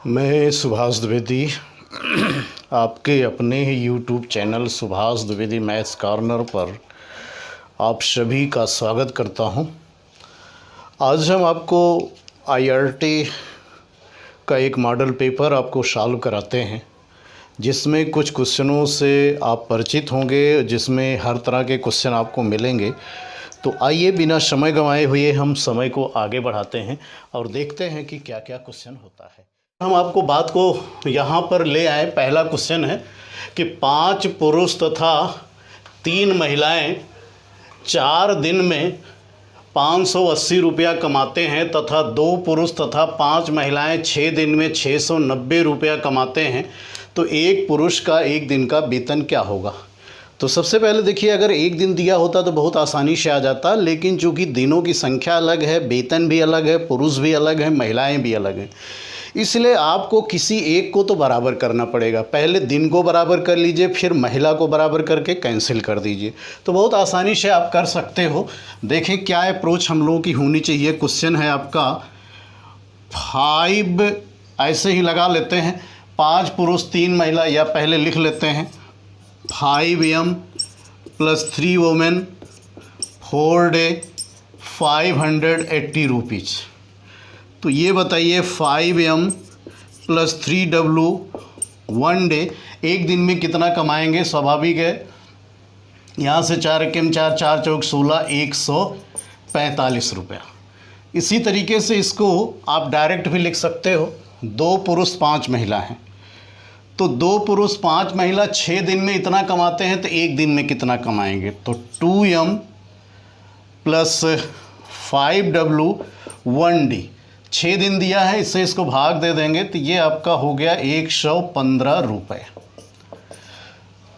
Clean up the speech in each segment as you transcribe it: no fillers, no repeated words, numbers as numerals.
मैं सुभाष द्विवेदी आपके अपने ही YouTube channel Subhash Dwivedi maths corner पर आप सभी का स्वागत करता हूं। आज हम आपको आईआरटी का एक मॉडल पेपर आपको सॉल्व कराते हैं, जिसमें कुछ क्वेश्चनों से आप परिचित होंगे, जिसमें हर तरह के क्वेश्चन आपको मिलेंगे। तो आइए बिना समय गंवाए हुए हम समय को आगे बढ़ाते हैं और देखते हैं कि क्या क्या क्वेश्चन होता है। हम आपको बात को यहाँ पर ले आए। पहला क्वेश्चन है कि 5 पुरुष तथा 3 महिलाएं 4 दिन में 580 रुपया कमाते हैं तथा 2 पुरुष तथा 5 महिलाएं 6 दिन में 690 रुपया कमाते हैं, तो एक पुरुष का एक दिन का वेतन क्या होगा। तो सबसे पहले देखिए, अगर एक दिन दिया होता तो बहुत आसानी से आ जाता, लेकिन चूँकि दिनों की संख्या अलग है, वेतन भी अलग है, पुरुष भी अलग है, महिलाएं भी अलग हैं, इसलिए आपको किसी एक को तो बराबर करना पड़ेगा। पहले दिन को बराबर कर लीजिए, फिर महिला को बराबर करके कैंसिल कर दीजिए, तो बहुत आसानी से आप कर सकते हो। देखें क्या अप्रोच हम लोगों की होनी चाहिए। क्वेश्चन है आपका 5, ऐसे ही लगा लेते हैं, 5 पुरुष 3 महिला, या पहले लिख लेते हैं 5m + 3 वोमेन 4 डे 580 रुपीज़। तो ये बताइए 5m + 3w 1 डे एक दिन में कितना कमाएंगे। स्वाभाविक है, यहाँ से 4 एकम 4, 4 चौक 16, 145 रुपया। इसी तरीके से इसको आप डायरेक्ट भी लिख सकते हो। 2 पुरुष 5 महिला हैं, तो 2 पुरुष 5 महिला 6 दिन में इतना कमाते हैं, तो एक दिन में कितना कमाएंगे। तो 2m + 5w 1 डे 6 दिन दिया है, इससे इसको भाग दे देंगे, तो ये आपका हो गया 115 रुपये।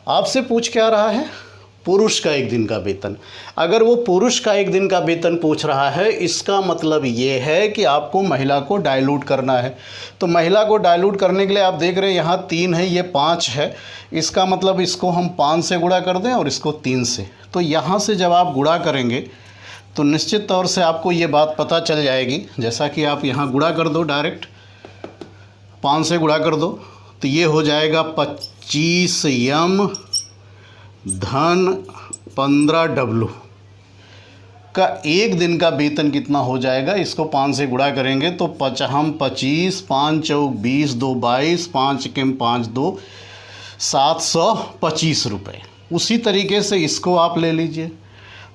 आपसे पूछ क्या रहा है, पुरुष का एक दिन का वेतन। अगर वो पुरुष का एक दिन का वेतन पूछ रहा है, इसका मतलब ये है कि आपको महिला को डाइल्यूट करना है। तो महिला को डाइल्यूट करने के लिए आप देख रहे हैं यहाँ 3 है, ये 5 है, इसका मतलब इसको हम 5 से गुणा कर दें और इसको 3 से। तो यहाँ से जब आप गुणा करेंगे तो निश्चित तौर से आपको ये बात पता चल जाएगी। जैसा कि आप यहाँ गुणा कर दो, डायरेक्ट 5 से गुणा कर दो, तो ये हो जाएगा 25m धन 15w का एक दिन का वेतन कितना हो जाएगा। इसको 5 से गुणा करेंगे तो 25, 5 चौक 20, 2 22, 5 एकम 5, 2 725 रुपये। उसी तरीके से इसको आप ले लीजिए।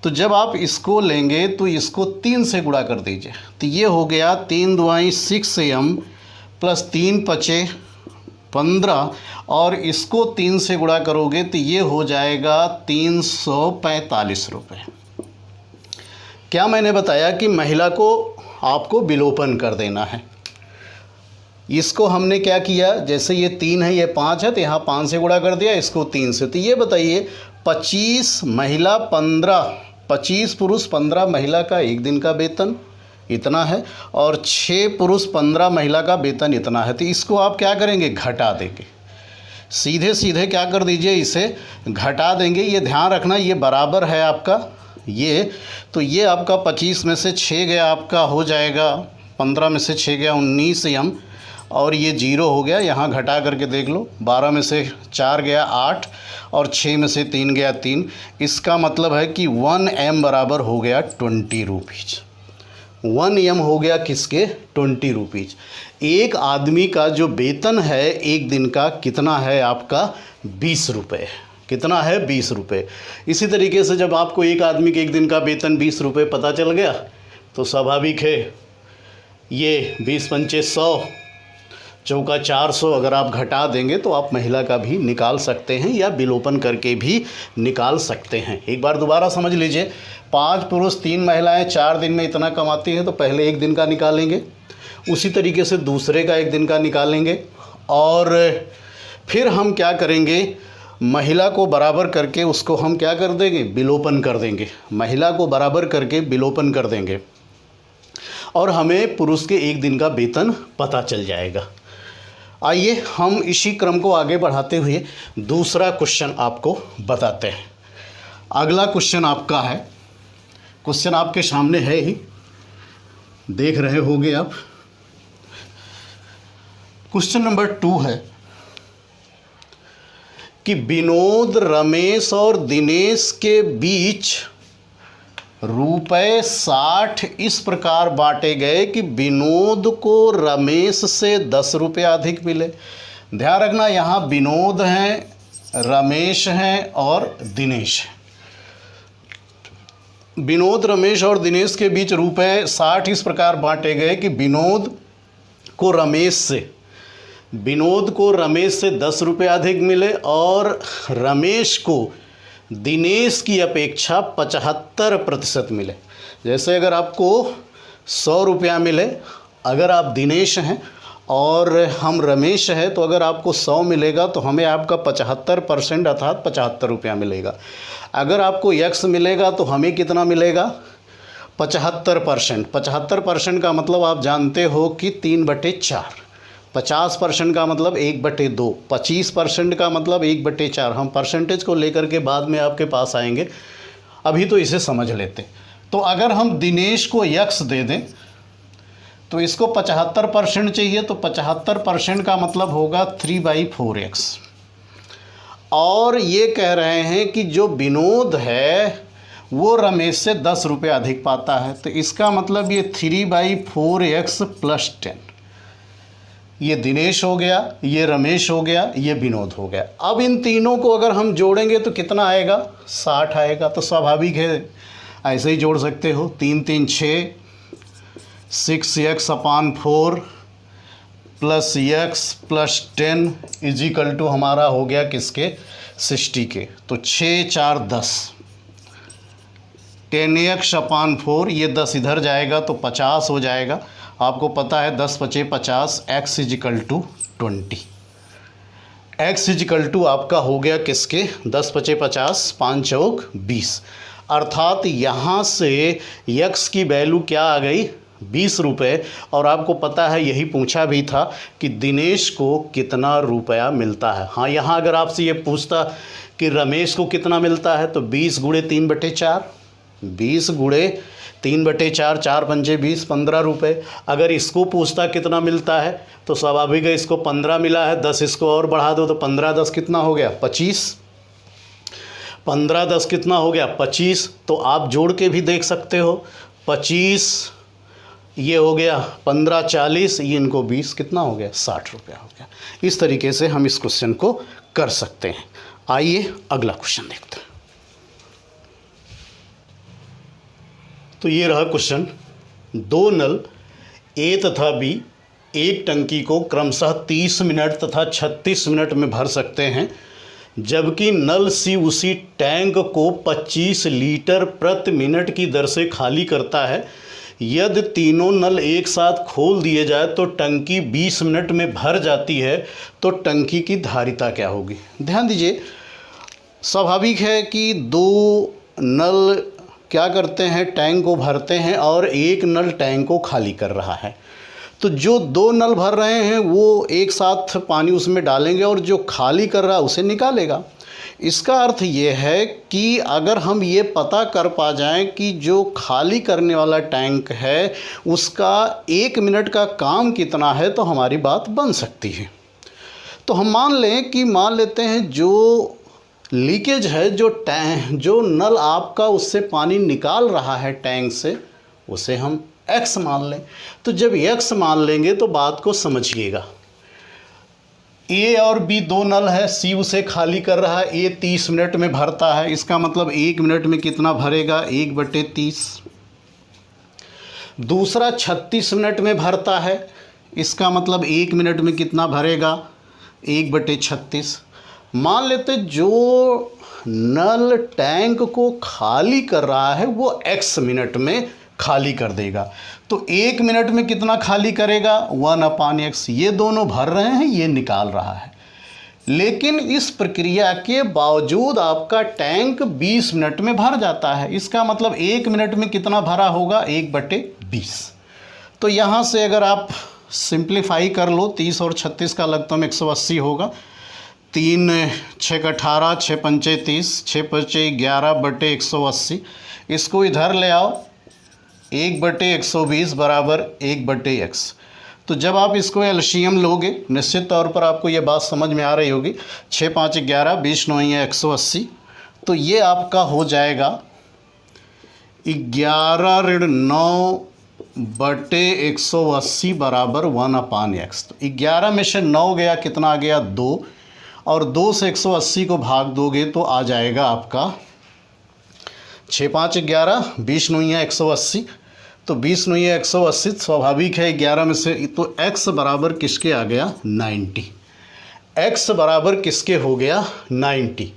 तो जब आप इसको लेंगे तो इसको 3 से गुणा कर दीजिए, तो ये हो गया 3 दूनी 6m + 3 पचे 15, और इसको 3 से गुणा करोगे तो ये हो जाएगा 345 रुपये। क्या मैंने बताया कि महिला को आपको विलोपन कर देना है। इसको हमने क्या किया, जैसे ये 3 है, ये 5 है, तो यहाँ 5 से गुणा कर दिया, इसको 3 से। तो ये बताइए 25 महिला 15, 25 पुरुष 15 महिला का एक दिन का वेतन इतना है, और 6 पुरुष 15 महिला का वेतन इतना है। तो इसको आप क्या करेंगे, घटा देंगे। सीधे सीधे क्या कर दीजिए, इसे घटा देंगे। ये ध्यान रखना, ये बराबर है आपका ये, तो ये आपका 25 में से 6 गया, आपका हो जाएगा 15 में से 6 गया 19m, और ये 0 हो गया। यहाँ घटा करके देख लो, 12 में से 4 गया 8, और 6 में से 3 गया 3। इसका मतलब है कि 1m बराबर हो गया 20 रुपीज़। 1m हो गया किसके, 20 रुपीज़। एक आदमी का जो वेतन है एक दिन का कितना है आपका, 20 रुपये। कितना है, 20 रुपये। इसी तरीके से जब आपको एक आदमी के एक दिन का वेतन 20 रुपये पता चल गया, तो स्वाभाविक है ये 20 पंचे 100, चौका 400 अगर आप घटा देंगे तो आप महिला का भी निकाल सकते हैं, या विलोपन करके भी निकाल सकते हैं। एक बार दोबारा समझ लीजिए, 5 पुरुष 3 महिलाएं 4 दिन में इतना कमाती हैं, तो पहले एक दिन का निकालेंगे, उसी तरीके से दूसरे का एक दिन का निकालेंगे, और फिर हम क्या करेंगे, महिला को बराबर करके उसको हम क्या कर देंगे, विलोपन कर देंगे। महिला को बराबर करके विलोपन कर देंगे, और हमें पुरुष के एक दिन का वेतन पता चल जाएगा। आइए हम इसी क्रम को आगे बढ़ाते हुए दूसरा क्वेश्चन आपको बताते हैं। अगला क्वेश्चन आपका है, क्वेश्चन आपके सामने है ही, देख रहे होंगे आप। क्वेश्चन नंबर 2 है कि विनोद, रमेश और दिनेश के बीच ₹60 इस प्रकार बांटे गए कि विनोद को रमेश से 10 रुपये अधिक मिले। ध्यान रखना, यहाँ विनोद हैं, रमेश हैं और दिनेश हैं। विनोद, रमेश और दिनेश के बीच ₹60 इस प्रकार बांटे गए कि विनोद को रमेश से 10 रुपये अधिक मिले और रमेश को दिनेश की अपेक्षा 75% मिले। जैसे अगर आपको 100 रुपया मिले, अगर आप दिनेश हैं और हम रमेश हैं, तो अगर आपको 100 मिलेगा तो हमें आपका 75% अर्थात 75 रुपया मिलेगा। अगर आपको यक्स मिलेगा तो हमें कितना मिलेगा? 75%। 75% का मतलब आप जानते हो कि 3/4। 50% का मतलब 1/2। 25% का मतलब 1/4। हम परसेंटेज को लेकर के बाद में आपके पास आएंगे, अभी तो इसे समझ लेते। तो अगर हम दिनेश को यक्स दे दें तो इसको 75% चाहिए, तो 75% का मतलब होगा 3/4x। और ये कह रहे हैं कि जो विनोद है वो रमेश से 10 रुपये अधिक पाता है, तो इसका मतलब ये 3/4x + 10। ये दिनेश हो गया, ये रमेश हो गया, ये विनोद हो गया। अब इन तीनों को अगर हम जोड़ेंगे तो कितना आएगा? 60 आएगा। तो स्वाभाविक है ऐसे ही जोड़ सकते हो। 3 3 6, 6x/4 + x + 10 = हमारा हो गया किसके? 60 के। तो 6 4 10, 10x/4, ये 10 इधर जाएगा तो 50 हो जाएगा। आपको पता है 10 × 5 = 50, x = 20। x = आपका हो गया किसके? 10 × 5 = 50, 5 चौक 20। अर्थात यहाँ से x की वैल्यू क्या आ गई? 20 रुपये। और आपको पता है यही पूछा भी था कि दिनेश को कितना रुपया मिलता है। हाँ, यहाँ अगर आपसे ये पूछता कि रमेश को कितना मिलता है तो 20 × 3/4, 20 × 3/4, 4 पंजे 20, 15 रुपये। अगर इसको पूछता कितना मिलता है तो स्वाभाविक है इसको 15 मिला है, 10 इसको और बढ़ा दो तो 15 10 कितना हो गया? 25। 15 10 कितना हो गया? 25। तो आप जोड़ के भी देख सकते हो। 25 ये हो गया, 15 40, ये इनको 20, कितना हो गया? 60 रुपया हो गया। इस तरीके से हम इस क्वेश्चन को कर सकते हैं। आइए अगला क्वेश्चन देखते हैं। तो ये रहा क्वेश्चन। 2 नल ए तथा बी एक टंकी को क्रमशः 30 मिनट तथा 36 मिनट में भर सकते हैं, जबकि नल सी उसी टैंक को 25 लीटर प्रति मिनट की दर से खाली करता है। यदि तीनों नल एक साथ खोल दिए जाए तो टंकी 20 मिनट में भर जाती है, तो टंकी की धारिता क्या होगी? ध्यान दीजिए, स्वाभाविक है कि 2 नल क्या करते हैं? टैंक को भरते हैं और एक नल टैंक को खाली कर रहा है। तो जो 2 नल भर रहे हैं वो एक साथ पानी उसमें डालेंगे और जो खाली कर रहा है उसे निकालेगा। इसका अर्थ ये है कि अगर हम ये पता कर पा जाएं कि जो खाली करने वाला टैंक है उसका 1 मिनट का काम कितना है, तो हमारी बात बन सकती है। तो हम मान लेते हैं जो लीकेज है, जो नल आपका उससे पानी निकाल रहा है टैंक से, उसे हम x मान लें। तो जब x मान लेंगे तो बात को समझिएगा। A और B 2 नल है, C उसे खाली कर रहा है, A 30 मिनट में भरता है। इसका मतलब 1 मिनट में कितना भरेगा? 1/30। दूसरा 36 मिनट में भरता है, इसका मतलब 1 मिनट में कितना भरेगा? 1/36। मान लेते जो नल टैंक को खाली कर रहा है वो x मिनट में खाली कर देगा, तो 1 मिनट में कितना खाली करेगा? 1/x। ये दोनों भर रहे हैं, ये निकाल रहा है। लेकिन इस प्रक्रिया के बावजूद आपका टैंक 20 मिनट में भर जाता है। इसका मतलब 1 मिनट में कितना भरा होगा? 1/20। तो यहाँ से अगर आप सिंप्लीफाई कर लो, 30 और 36 का लगभग 180 होगा। 3 6 18, 6 पंचे 30, 6 पंचे 11/180। इसको इधर ले आओ, 1/120 = 1/x। तो जब आप इसको एलसीएम लोगे निश्चित तौर पर आपको ये बात समझ में आ रही होगी। 6 5 11, 20 9 180, तो ये आपका हो जाएगा 11-9/180 बराबर 1/x। तो 11 में से 9 गया, कितना आ गया 2, और 2 से 180 को भाग दोगे तो आ जाएगा आपका 6 5 11, 20 9 180, तो 20 9 180 स्वाभाविक है 11 में से, तो x बराबर किसके आ गया 90। x बराबर किसके हो गया 90।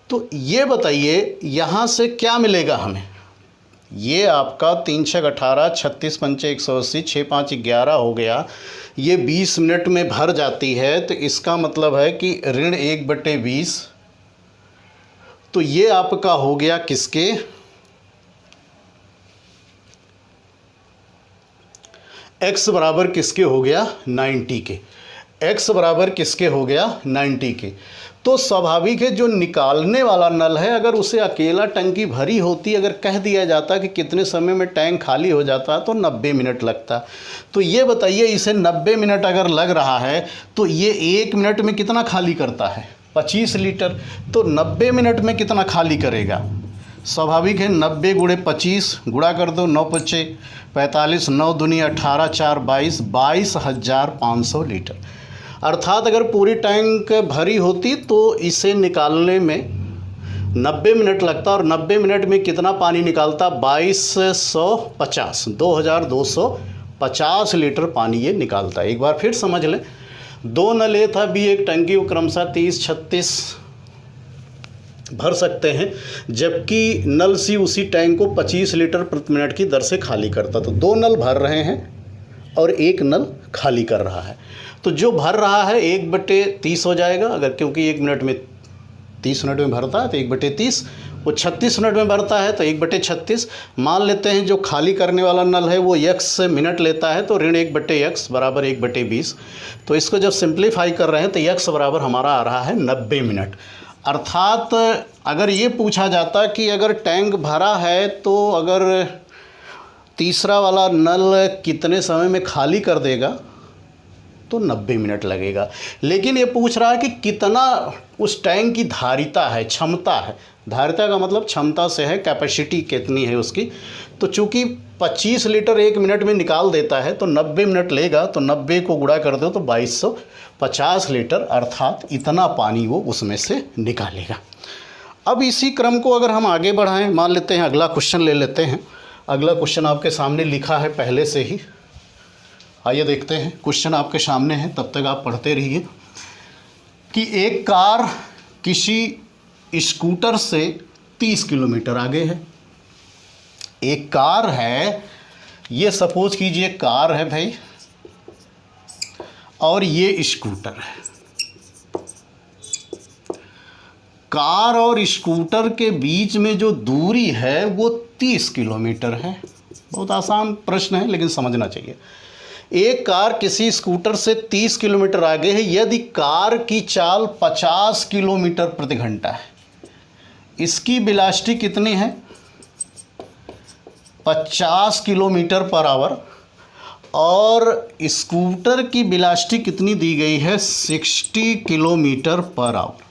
तो ये बताइए यहाँ से क्या मिलेगा हमें। ये आपका 3 6 18, 36 5 180, 6 5 11 हो गया। ये 20 मिनट में भर जाती है, तो इसका मतलब है कि ऋण 1/20, तो ये आपका हो गया किसके, x बराबर किसके हो गया 90 के। x बराबर किसके हो गया 90 के। तो स्वाभाविक है जो निकालने वाला नल है, अगर उसे अकेला टंकी भरी होती, अगर कह दिया जाता कि कितने समय में टैंक खाली हो जाता तो 90 मिनट लगता। तो ये बताइए इसे 90 मिनट अगर लग रहा है तो ये 1 मिनट में कितना खाली करता है 25 लीटर। तो 90 मिनट में कितना खाली करेगा, स्वाभाविक है 90 गुणे 25 गुणा कर दो, 9 5 45, 9 दूनी 18, 4 22, 22,500 लीटर। अर्थात अगर पूरी टैंक भरी होती तो इसे निकालने में 90 मिनट लगता, और 90 मिनट में कितना पानी निकालता 2250, 2250 लीटर पानी ये निकालता है। एक बार फिर समझ लें, 2 नल ए था बी, एक टंकी वो क्रमशः 30 36 भर सकते हैं, जबकि नल सी उसी टैंक को 25 लीटर प्रति मिनट की दर से खाली करता। तो 2 नल भर रहे हैं और 1 नल खाली कर रहा है। तो जो भर रहा है 1/30 हो जाएगा, अगर क्योंकि 1 मिनट में 30 मिनट में भरता है तो 1/30, वो 36 मिनट में भरता है तो 1/36। मान लेते हैं जो खाली करने वाला नल है वो x मिनट लेता है, तो ऋण 1/x बराबर 1/20। तो इसको जब सिंप्लीफाई कर रहे हैं तो x बराबर हमारा आ रहा है 90 मिनट। अर्थात अगर ये पूछा जाता कि अगर टैंक भरा है तो अगर तीसरा वाला नल कितने समय में खाली कर देगा, तो 90 मिनट लगेगा। लेकिन ये पूछ रहा है कि कितना उस टैंक की धारिता है, क्षमता है। धारिता का मतलब क्षमता से है, कैपेसिटी कितनी है उसकी। तो चूंकि 25 लीटर 1 मिनट में निकाल देता है तो 90 मिनट लेगा, तो 90 को गुणा कर दो तो 2250 लीटर, अर्थात इतना पानी वो उसमें से निकालेगा। अब इसी क्रम को अगर हम आगे बढ़ाएं, मान लेते हैं अगला क्वेश्चन ले लेते हैं। अगला क्वेश्चन आपके सामने लिखा है पहले से ही, आइए देखते हैं। क्वेश्चन आपके सामने है, तब तक आप पढ़ते रहिए। कि एक कार किसी स्कूटर से 30 किलोमीटर आगे है। एक कार है, ये सपोज कीजिए कार है भाई, और ये स्कूटर है। कार और स्कूटर के बीच में जो दूरी है वो 30 किलोमीटर है। बहुत आसान प्रश्न है लेकिन समझना चाहिए। एक कार किसी स्कूटर से 30 किलोमीटर आगे है यदि कार की चाल 50 किलोमीटर प्रति घंटा है। इसकी वेलोसिटी कितनी है 50 किलोमीटर पर आवर, और स्कूटर की वेलोसिटी कितनी दी गई है 60 किलोमीटर पर आवर।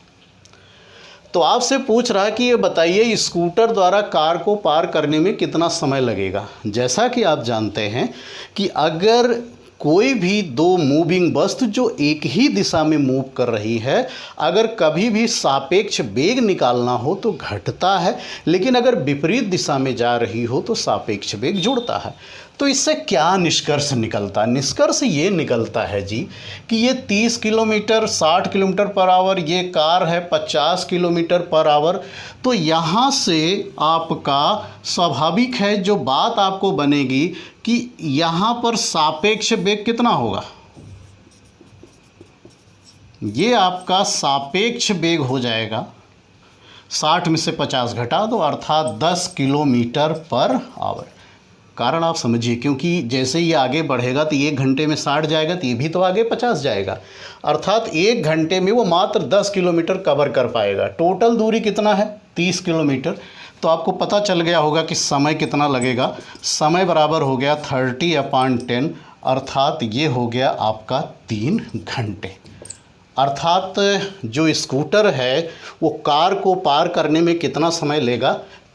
तो आपसे पूछ रहा है कि ये बताइए स्कूटर द्वारा कार को पार करने में कितना समय लगेगा। जैसा कि आप जानते हैं कि अगर कोई भी 2 मूविंग वस्तु जो एक ही दिशा में मूव कर रही है, अगर कभी भी सापेक्ष वेग निकालना हो तो घटता है, लेकिन अगर विपरीत दिशा में जा रही हो तो सापेक्ष वेग जुड़ता है। तो इससे क्या निष्कर्ष निकलता है? निष्कर्ष ये निकलता है जी कि ये 30 किलोमीटर 60 किलोमीटर पर आवर, ये कार है 50 किलोमीटर पर आवर। तो यहाँ से आपका स्वाभाविक है जो बात आपको बनेगी कि यहाँ पर सापेक्ष वेग कितना होगा, ये आपका सापेक्ष वेग हो जाएगा 60 में से 50 घटा दो, अर्थात 10 किलोमीटर पर आवर। कारण आप समझिए, क्योंकि जैसे ये आगे बढ़ेगा तो 1 घंटे में 60 जाएगा तो ये भी तो आगे 50 जाएगा, अर्थात 1 घंटे में वो मात्र 10 किलोमीटर कवर कर पाएगा। टोटल दूरी कितना है 30 किलोमीटर। तो आपको पता चल गया होगा कि समय कितना लगेगा। समय बराबर हो गया 30/10, अर्थात ये हो गया आपका 3 घंटे। अर्थात जो स्कूटर है वो कार को पार करने में कितना समय लेगा?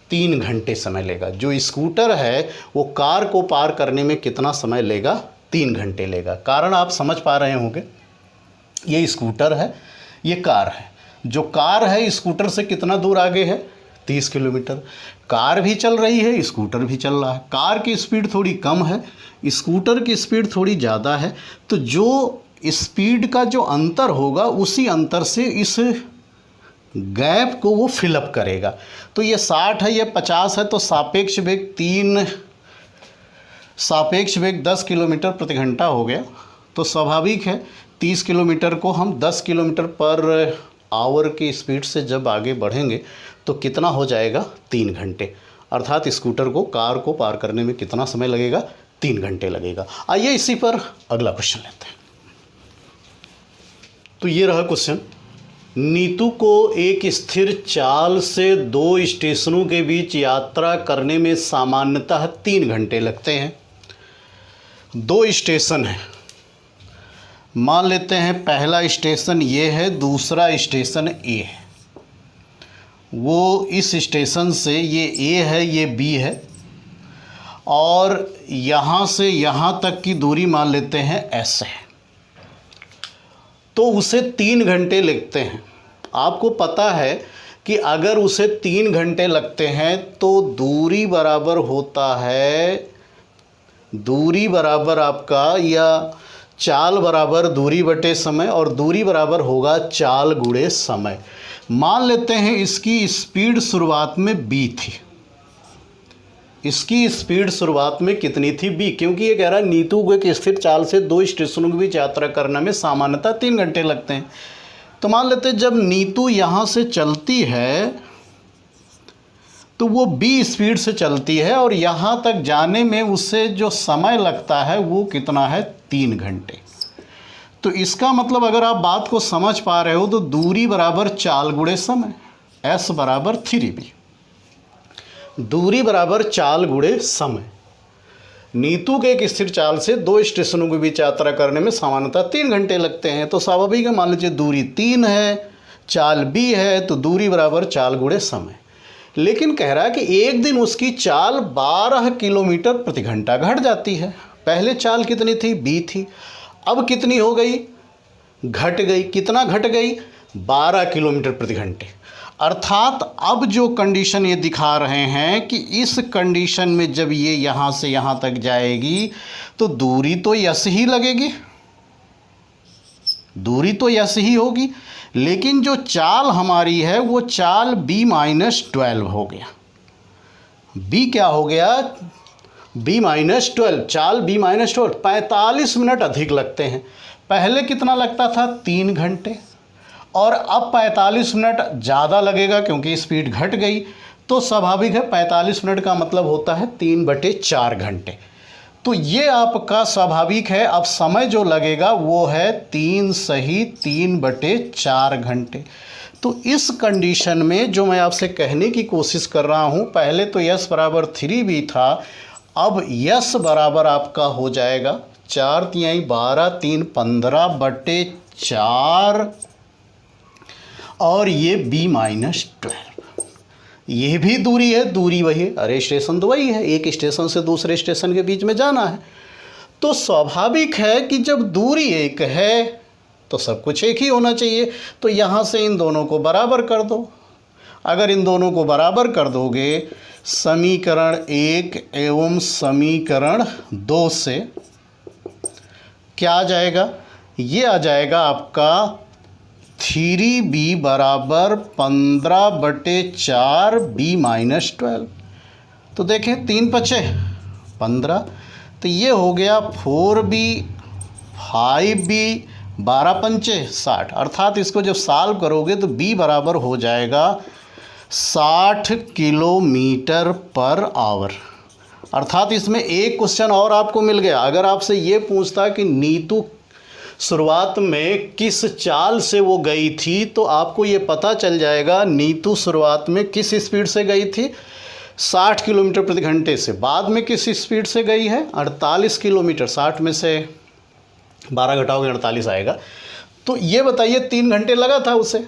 3 घंटे समय लेगा। जो स्कूटर है वो कार को पार करने में कितना समय लेगा? 3 घंटे लेगा। कारण आप समझ पा रहे होंगे, ये स्कूटर है, ये कार है। जो कार है स्कूटर से कितना दूर आगे है? 30 किलोमीटर। कार भी चल रही है, स्कूटर भी चल रहा है। कार की स्पीड थोड़ी कम है, स्कूटर की स्पीड थोड़ी ज़्यादा है। तो जो स्पीड का जो अंतर होगा उसी अंतर से इस गैप को वो फिलअप करेगा। तो ये 60 है, ये 50 है, तो सापेक्ष वेग 10 किलोमीटर प्रति घंटा हो गया। तो स्वाभाविक है 30 किलोमीटर को हम 10 किलोमीटर पर आवर की स्पीड से जब आगे बढ़ेंगे तो कितना हो जाएगा? 3 घंटे। अर्थात स्कूटर को कार को पार करने में कितना समय लगेगा? 3 घंटे लगेगा। आइए इसी पर अगला क्वेश्चन लेते हैं। तो ये रहा क्वेश्चन। नीतू को एक स्थिर चाल से 2 स्टेशनों के बीच यात्रा करने में सामान्यतः 3 घंटे लगते हैं। 2 स्टेशन हैं, मान लेते हैं पहला स्टेशन ये है, दूसरा स्टेशन ए है। वो इस स्टेशन से, ये ए है, ये बी है, और यहाँ से यहाँ तक की दूरी मान लेते हैं एस है। तो उसे 3 घंटे लगते हैं। आपको पता है कि अगर उसे 3 घंटे लगते हैं तो दूरी बराबर होता है, दूरी बराबर आपका, या चाल बराबर दूरी बटे समय, और दूरी बराबर होगा चाल गुणे समय। मान लेते हैं इसकी स्पीड शुरुआत में b थी। इसकी स्पीड शुरुआत में कितनी थी? b, क्योंकि ये कह रहा है नीतू को एक स्थिर चाल से 2 स्टेशनों के बीच यात्रा करने में सामान्यतः 3 घंटे लगते हैं। तो मान लेते हैं जब नीतू यहाँ से चलती है तो वो b स्पीड से चलती है, और यहाँ तक जाने में उससे जो समय लगता है वो कितना है? 3 घंटे। तो इसका मतलब अगर आप बात को समझ पा रहे हो तो दूरी बराबर चाल गुणे समय, s बराबर 3b। दूरी बराबर चाल गुणे समय। नीतू के एक स्थिर चाल से 2 स्टेशनों के बीच यात्रा करने में सामान्यतः 3 घंटे लगते हैं। तो स्वाभाविक है, मान लीजिए दूरी 3 है, चाल b है, तो दूरी बराबर चाल गुणे समय। लेकिन कह रहा है कि एक दिन उसकी चाल 12 किलोमीटर प्रति घंटा घट जाती है। पहले चाल कितनी थी? b थी, अब कितनी हो गई? घट गई। कितना घट गई? 12 किलोमीटर प्रति घंटे। अर्थात अब जो कंडीशन ये दिखा रहे हैं कि इस कंडीशन में जब ये यहाँ से यहाँ तक जाएगी तो दूरी तो यस ही लगेगी, दूरी तो यस ही होगी, लेकिन जो चाल हमारी है वो चाल b-12 हो गया। b क्या हो गया? b-12, चाल b-12, 45 मिनट अधिक लगते हैं। पहले कितना लगता था? 3 घंटे, और अब 45 मिनट ज़्यादा लगेगा क्योंकि स्पीड घट गई। तो स्वाभाविक है 45 मिनट का मतलब होता है 3/4 घंटे। तो ये आपका स्वाभाविक है। अब समय जो लगेगा वो है 3 सही 3/4 घंटे। तो इस कंडीशन में जो मैं आपसे कहने की कोशिश कर रहा हूँ, पहले तो यस बराबर 3b था, अब यस बराबर आपका हो जाएगा 4 तिहाई 12, 3 15/4, और ये b-12। ये भी दूरी है, दूरी वही है, अरे स्टेशन तो वही है, एक स्टेशन से दूसरे स्टेशन के बीच में जाना है। तो स्वाभाविक है कि जब दूरी एक है तो सब कुछ एक ही होना चाहिए। तो यहाँ से इन दोनों को बराबर कर दो। अगर इन दोनों को बराबर कर दोगे समीकरण 1 एवं समीकरण 2 से, क्या आ जाएगा? ये आ जाएगा आपका 3b बराबर 15/4 b-12। तो देखें 3 पचे 15, तो ये हो गया 4b 5b 12 पंचे 60। अर्थात इसको जब सॉल्व करोगे तो b बराबर हो जाएगा 60 किलोमीटर पर आवर। अर्थात इसमें एक क्वेश्चन और आपको मिल गया। अगर आपसे ये पूछता कि नीतू शुरुआत में किस चाल से वो गई थी, तो आपको ये पता चल जाएगा नीतू शुरुआत में किस स्पीड से गई थी? 60 किलोमीटर प्रति घंटे से, बाद में किस स्पीड से गई है 48 किलोमीटर, 60 में से 12 घटाओगे 48 आएगा। तो ये बताइए 3 घंटे लगा था उसे,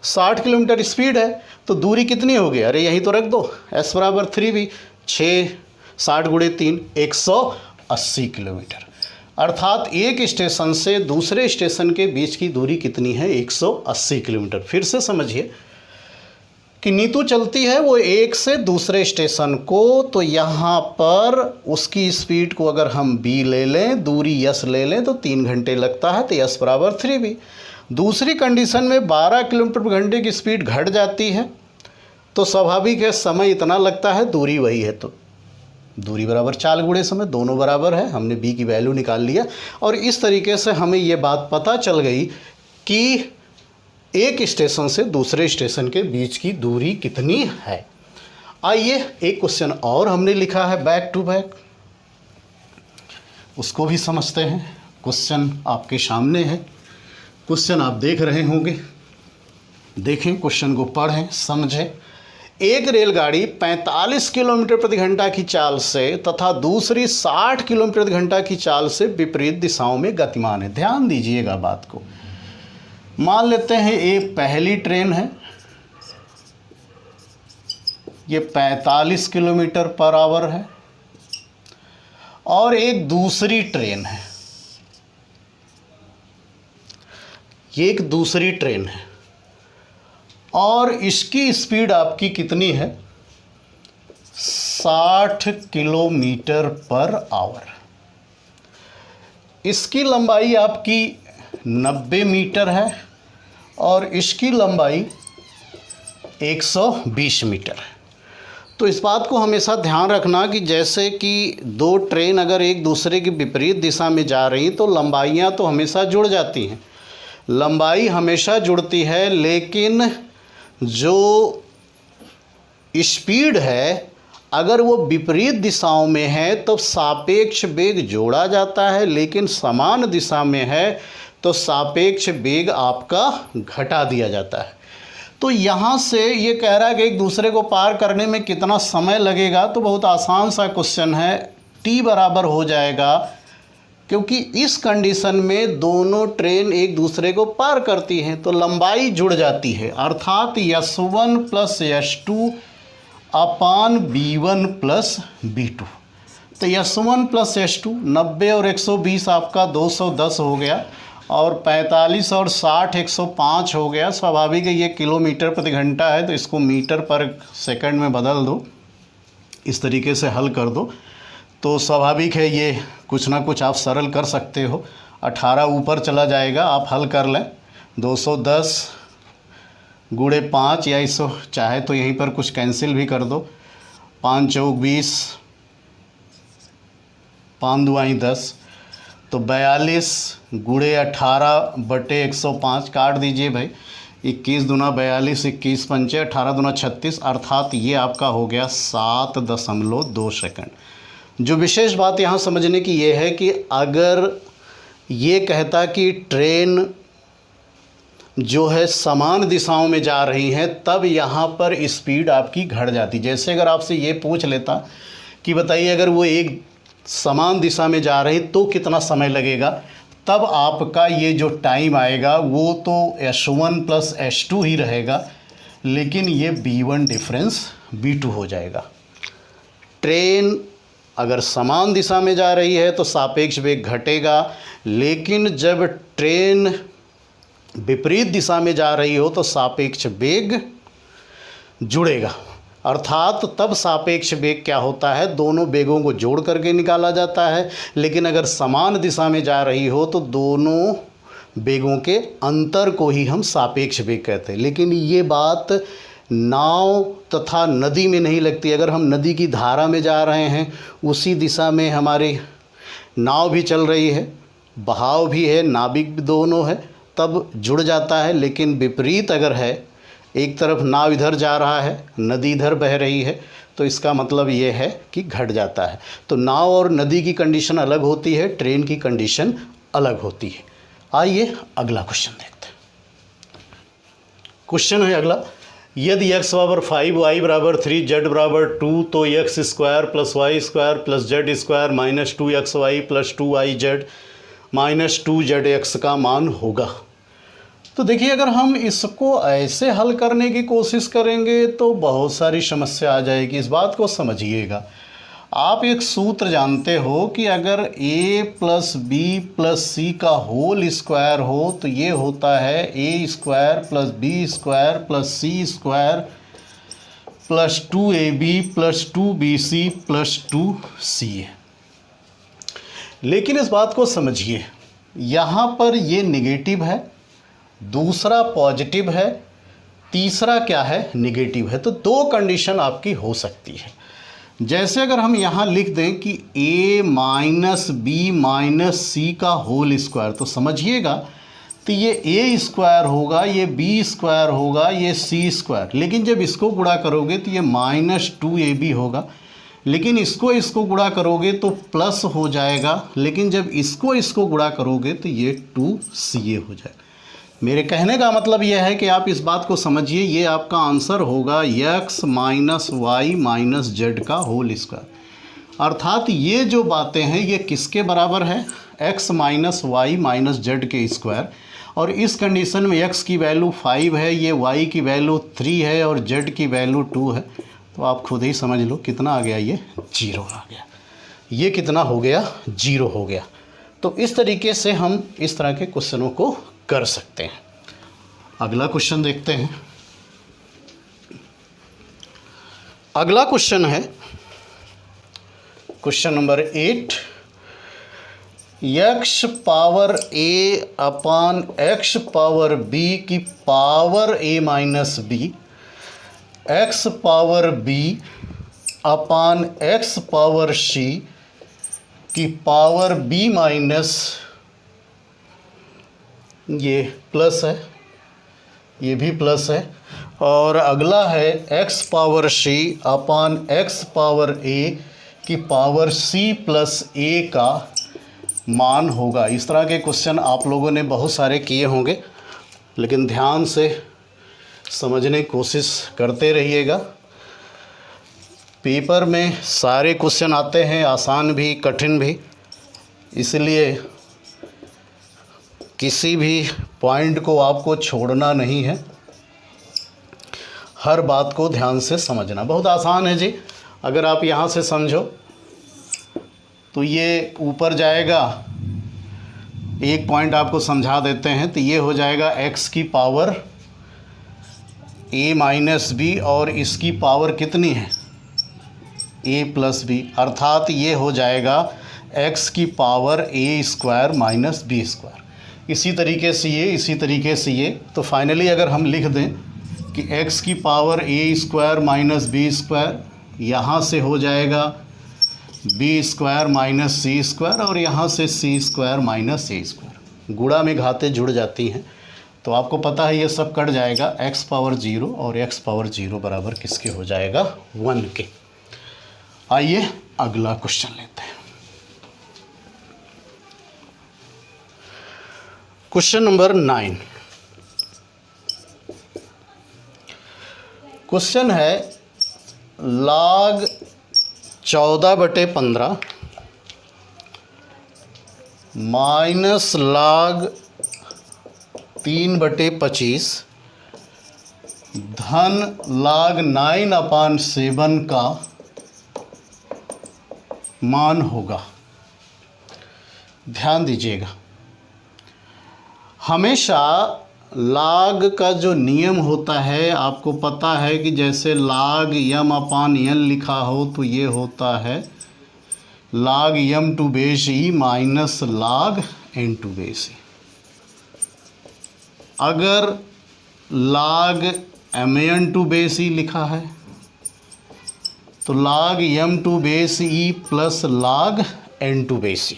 60 किलोमीटर स्पीड है तो दूरी कितनी होगी, अरे यहीं तो रख दो s बराबर 3v, 6 60 गुणे 3 180 किलोमीटर। अर्थात एक स्टेशन से दूसरे स्टेशन के बीच की दूरी कितनी है 180 किलोमीटर। फिर से समझिए कि नीतू चलती है वो एक से दूसरे स्टेशन को, तो यहाँ पर उसकी स्पीड को अगर हम b ले लें, दूरी s ले लें तो 3 घंटे लगता है, तो s बराबर 3v। दूसरी कंडीशन में 12 किलोमीटर प्रति घंटे की स्पीड घट जाती है तो स्वाभाविक है समय इतना लगता है, दूरी वही है, तो दूरी बराबर 4 गुणे समय, दोनों बराबर है, हमने b की वैल्यू निकाल लिया। और इस तरीके से हमें ये बात पता चल गई कि एक स्टेशन से दूसरे स्टेशन के बीच की दूरी कितनी है। आइए एक क्वेश्चन और हमने लिखा है बैक टू बैक, उसको भी समझते हैं। क्वेश्चन आपके सामने है, क्वेश्चन आप देख रहे होंगे, देखें क्वेश्चन को, पढ़ें, समझें। एक रेलगाड़ी 45 किलोमीटर प्रति घंटा की चाल से तथा दूसरी 60 किलोमीटर प्रति घंटा की चाल से विपरीत दिशाओं में गतिमान है। ध्यान दीजिएगा बात को। मान लेते हैं एक पहली ट्रेन है, ये 45 किलोमीटर पर आवर है, और एक दूसरी ट्रेन है, ये एक दूसरी ट्रेन है और इसकी स्पीड आपकी कितनी है 60 किलोमीटर पर आवर। इसकी लंबाई आपकी 90 मीटर है और इसकी लंबाई 120 मीटर है। तो इस बात को हमेशा ध्यान रखना कि जैसे कि दो ट्रेन अगर एक दूसरे की विपरीत दिशा में जा रही तो लंबाइयाँ तो हमेशा जुड़ जाती हैं, लंबाई हमेशा जुड़ती है, लेकिन जो स्पीड है अगर वो विपरीत दिशाओं में है तो सापेक्ष वेग जोड़ा जाता है, लेकिन समान दिशा में है तो सापेक्ष वेग आपका घटा दिया जाता है। तो यहाँ से ये कह रहा है कि एक दूसरे को पार करने में कितना समय लगेगा, तो बहुत आसान सा क्वेश्चन है, t बराबर हो जाएगा, क्योंकि इस कंडीशन में दोनों ट्रेन एक दूसरे को पार करती हैं तो लंबाई जुड़ जाती है, अर्थात s1 प्लस s2 अपान b1 प्लस b2। तो s1 प्लस s2 90 और 120 आपका 210 हो गया, और 45 और 60 105 हो गया। स्वाभाविक है ये किलोमीटर प्रति घंटा है तो इसको मीटर पर सेकंड में बदल दो, इस तरीके से हल कर दो तो स्वाभाविक है ये कुछ ना कुछ आप सरल कर सकते हो। 18 ऊपर चला जाएगा, आप हल कर लें। 210 गुणे 5 या इसको चाहे तो यहीं पर कुछ कैंसिल भी कर दो, 5 चौक 20, 5 दुआई 10, तो 42 गुणे 18 बटे 105 काट दीजिए भाई, 21 दूना 42, 21 पंचे 18 दूना 36, अर्थात ये आपका हो गया 7.2 सेकंड। जो विशेष बात यहाँ समझने की ये है कि अगर ये कहता कि ट्रेन जो है समान दिशाओं में जा रही हैं तब यहाँ पर स्पीड आपकी घट जाती। जैसे अगर आपसे ये पूछ लेता कि बताइए अगर वो एक समान दिशा में जा रही तो कितना समय लगेगा, तब आपका ये जो टाइम आएगा वो तो s1 प्लस s2 ही रहेगा, लेकिन ये b1 डिफरेंस b2 हो जाएगा। ट्रेन अगर समान दिशा में जा रही है तो सापेक्ष वेग घटेगा, लेकिन जब ट्रेन विपरीत दिशा में जा रही हो तो सापेक्ष वेग जुड़ेगा, अर्थात तब सापेक्ष वेग क्या होता है, दोनों वेगों को जोड़ करके निकाला जाता है। लेकिन अगर समान दिशा में जा रही हो तो दोनों वेगों के अंतर को ही हम सापेक्ष वेग कहते हैं। लेकिन ये बात नाव तथा नदी में नहीं लगती। अगर हम नदी की धारा में जा रहे हैं, उसी दिशा में हमारी नाव भी चल रही है, बहाव भी है, नाविक भी दोनों है, तब जुड़ जाता है। लेकिन विपरीत अगर है, एक तरफ नाव इधर जा रहा है, नदी इधर बह रही है, तो इसका मतलब ये है कि घट जाता है। तो नाव और नदी की कंडीशन अलग होती है, ट्रेन की कंडीशन अलग होती है। आइए अगला क्वेश्चन देखते हैं। क्वेश्चन है अगला, यदि x बराबर 5 y बराबर 3 z बराबर 2 तो x square plus Y square plus Z square minus 2xy plus 2yz minus 2zx का मान होगा। तो देखिए, अगर हम इसको ऐसे हल करने की कोशिश करेंगे तो बहुत सारी समस्या आ जाएगी। इस बात को समझिएगा। आप एक सूत्र जानते हो कि अगर a plus B plus C का होल स्क्वायर हो तो ये होता है a square plus B square plus C square plus 2ab plus 2bc plus 2ca। लेकिन इस बात को समझिए, यहाँ पर ये नेगेटिव है, दूसरा पॉजिटिव है, तीसरा क्या है, नेगेटिव है। तो दो कंडीशन आपकी हो सकती है। जैसे अगर हम यहाँ लिख दें कि a माइनस बी माइनस सी का होल स्क्वायर, तो समझिएगा तो ये a स्क्वायर होगा, ये b स्क्वायर होगा, ये c स्क्वायर। लेकिन जब इसको गुणा करोगे तो ये माइनस 2ab होगा, लेकिन इसको गुणा करोगे तो प्लस हो जाएगा, लेकिन जब इसको गुणा करोगे तो ये 2ca हो जाएगा। मेरे कहने का मतलब यह है कि आप इस बात को समझिए, ये आपका आंसर होगा x minus Y minus Z का होल स्क्वायर। अर्थात ये जो बातें हैं ये किसके बराबर है, x minus Y minus Z के स्क्वायर। और इस कंडीशन में x की वैल्यू 5 है, ये y की वैल्यू 3 है और z की वैल्यू 2 है। तो आप खुद ही समझ लो कितना आ गया, ये 0 आ गया। ये कितना हो गया, 0 हो गया। तो इस तरीके से हम इस तरह के क्वेश्चनों को कर सकते हैं। अगला क्वेश्चन देखते हैं। अगला क्वेश्चन है question number 8। x power a upon x power b की power a minus b, x power b upon x power c की पावर b माइनस, ये प्लस है, ये भी प्लस है। और अगला है x power c upon x power a की पावर c प्लस a का मान होगा। इस तरह के क्वेश्चन आप लोगों ने बहुत सारे किए होंगे, लेकिन ध्यान से समझने की कोशिश करते रहिएगा। पेपर में सारे क्वेश्चन आते हैं, आसान भी कठिन भी, इसलिए किसी भी पॉइंट को आपको छोड़ना नहीं है, हर बात को ध्यान से समझना। बहुत आसान है जी। अगर आप यहाँ से समझो तो ये ऊपर जाएगा, एक पॉइंट आपको समझा देते हैं, तो ये हो जाएगा x की पावर a माइनस बी और इसकी पावर कितनी है, a प्लस बी। अर्थात ये हो जाएगा x की power a square minus B square. इसी तरीके से ये, इसी तरीके से ये। तो फाइनली अगर हम लिख दें कि x की power a square minus B square, यहाँ से हो जाएगा b square minus C square और यहाँ से c square minus a square. गुणा में घाते जुड़ जाती हैं, तो आपको पता है ये सब कट जाएगा, x पावर 0 और x पावर 0 बराबर किसके हो जाएगा, 1 के। आइए अगला क्वेश्चन लेते हैं। Question number 9। क्वेश्चन है log 14/15 माइनस log 3/25 धन log 9/7 का मान होगा। ध्यान दीजिएगा, हमेशा log का जो नियम होता है आपको पता है कि जैसे log m/n लिखा हो तो ये होता है log m to base e minus log n to base e। अगर log m/n to base e लिखा है तो log m to base e plus log n to base e।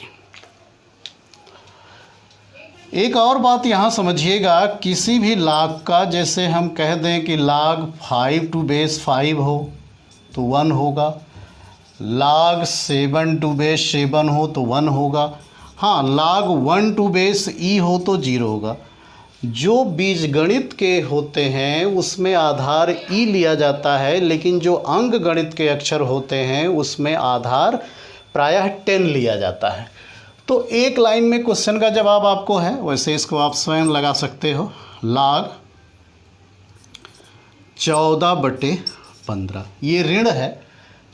एक और बात यहाँ समझिएगा, किसी भी log का जैसे हम कह दें कि log 5 टू बेस 5 हो तो 1 होगा, log 7 टू बेस 7 हो तो 1 होगा। हाँ, log 1 टू बेस e हो तो 0 होगा। जो बीजगणित के होते हैं उसमें आधार ई लिया जाता है, लेकिन जो अंक गणित के अक्षर होते हैं उसमें आधार प्रायः 10 लिया जाता है। तो एक लाइन में क्वेश्चन का जवाब आपको है, वैसे इसको आप स्वयं लगा सकते हो। log 14/15 ये ऋण है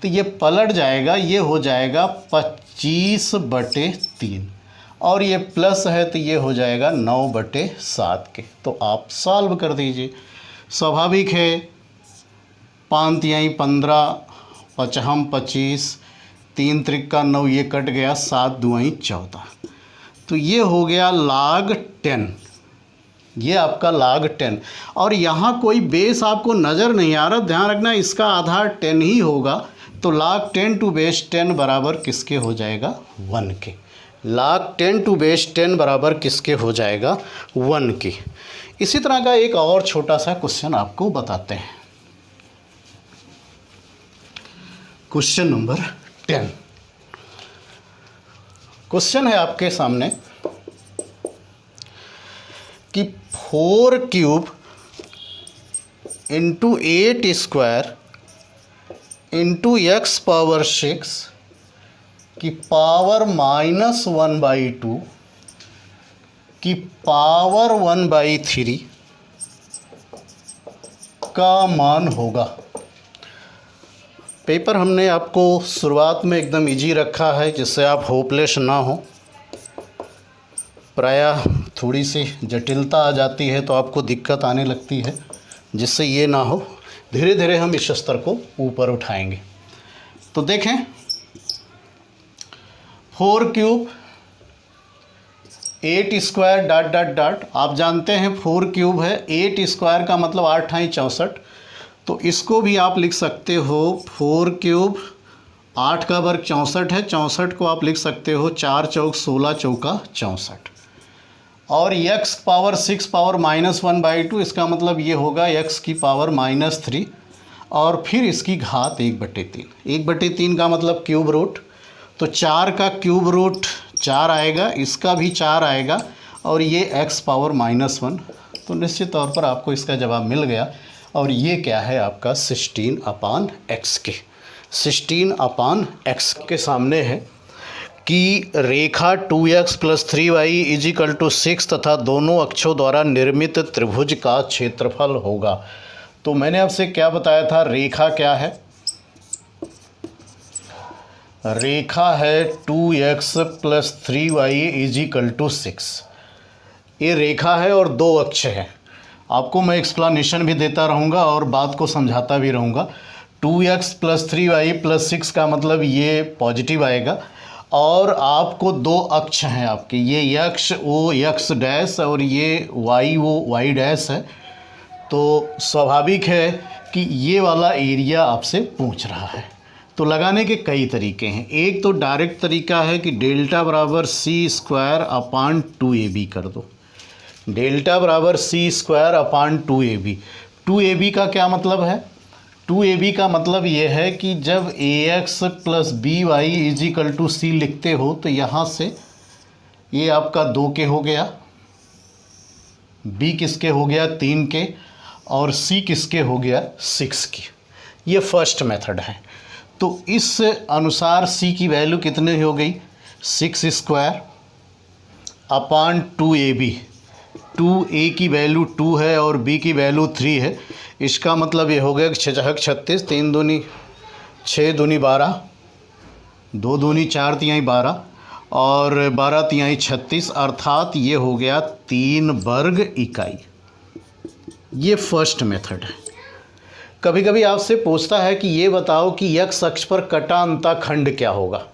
तो ये पलट जाएगा, ये हो जाएगा 25/3, और ये प्लस है तो ये हो जाएगा 9/7 के। तो आप सॉल्व कर दीजिए। स्वाभाविक है, 5 तिहाई 15, 5 25, 3 त्रिका 9, ये कट गया, 7 दुआई 14। तो ये हो गया log 10, ये आपका log 10। और यहाँ कोई बेस आपको नज़र नहीं आ रहा, ध्यान रखना इसका आधार 10 ही होगा। तो log 10 टू बेस 10 बराबर किसके हो जाएगा? 1 के। log 10 टू बेस 10 बराबर किसके हो जाएगा? 1 के। इसी तरह का एक और छोटा सा क्वेश्चन आपको बताते हैं। Question number 10। क्वेश्चन है आपके सामने कि 4 cube into 8 square into x power 6 की पावर -1/2 की पावर 1/3 का मान होगा। पेपर हमने आपको शुरुआत में एकदम इजी रखा है जिससे आप होपलेस ना हो। प्रायः थोड़ी सी जटिलता आ जाती है तो आपको दिक्कत आने लगती है, जिससे ये ना हो। धीरे धीरे हम इस स्तर को ऊपर उठाएंगे। तो देखें, 4 cube 8 square dot dot dot, आप जानते हैं 4 क्यूब है, 8 स्क्वायर का मतलब 8 × 64। तो इसको भी आप लिख सकते हो 4 क्यूब 8 का वर्ग 64 है, 64 को आप लिख सकते हो 4 चौक 16 चौका 64। और x पावर 6 पावर -1/2, इसका मतलब ये होगा x की पावर -3, और फिर इसकी घात 1/3। 1/3 का मतलब क्यूब रूट, तो 4 का क्यूब रूट 4 आएगा, इसका भी 4 आएगा, और ये x पावर -1। तो निश्चित तौर पर आपको इसका जवाब मिल गया। और ये क्या है आपका 16/x के। 16/x के सामने है कि रेखा 2x + 3y = 6 तथा दोनों अक्षों द्वारा निर्मित त्रिभुज का क्षेत्रफल होगा। तो मैंने आपसे क्या बताया था, रेखा क्या है? रेखा है 2x + 3y = 6। ये रेखा है और 2 अक्ष है। आपको मैं एक्सप्लेनेशन भी देता रहूँगा और बात को समझाता भी रहूँगा। 2x + 3y + 6 का मतलब ये पॉजिटिव आएगा, और आपको 2 अक्ष हैं आपके, ये x वो x डैश और ये y वो y डैश है। तो स्वाभाविक है कि ये वाला एरिया आपसे पूछ रहा है। तो लगाने के कई तरीके हैं। एक तो डायरेक्ट तरीका है कि डेल्टा बराबर c²/2ab कर दो। डेल्टा बराबर c²/2ab। 2ab का क्या मतलब है? 2ab का मतलब ये है कि जब ax + by = c लिखते हो तो यहाँ से ये आपका 2 के हो गया, b किसके हो गया 3 के, और c किसके हो गया 6 के। ये फर्स्ट मेथड है। तो इस अनुसार c की वैल्यू कितनी हो गई? 6²/2ab। 2a की वैल्यू 2 है और b की वैल्यू 3 है। इसका मतलब ये हो गया कि 6 × 36, 3 दूनी 6 दूनी 12, 2 दूनी 4 तिहाई 12, और 12 तिहाई 36, अर्थात ये हो गया 3 वर्ग इकाई। ये फर्स्ट मेथड है। कभी कभी आपसे पूछता है कि ये बताओ कि x अक्ष पर कटा अंतःखंड क्या होगा।